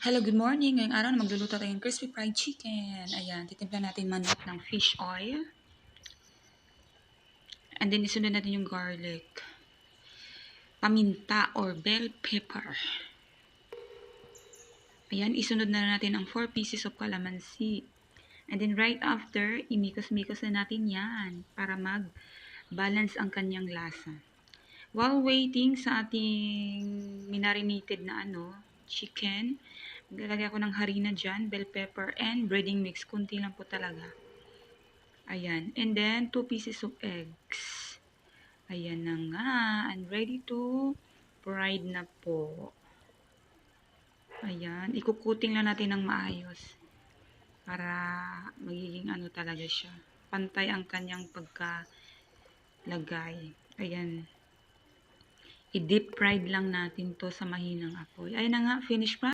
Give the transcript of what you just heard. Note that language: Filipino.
Hello, good morning. Ngayong araw na magluluto tayong crispy fried chicken. Ayan, titimpla natin manok ng fish oil. And then isunod natin yung garlic, paminta or bell pepper. Ayan, isunod na natin ang 4 pieces of calamansi. And then right after, imikos-mikos na natin yan para mag-balance ang kanyang lasa. While waiting sa ating minarinated na chicken, lalagyan ko ng harina dyan, bell pepper, and breading mix. Kunti lang po talaga. Ayan. And then, 2 pieces of eggs. Ayan na nga. And ready to fried na po. Ayan. Ikukuting lang natin ng maayos. Para magiging talaga siya. Pantay ang kanyang pagkalagay. Ayan. I-deep fried lang natin to sa mahinang apoy. Ayan na nga. Finished product.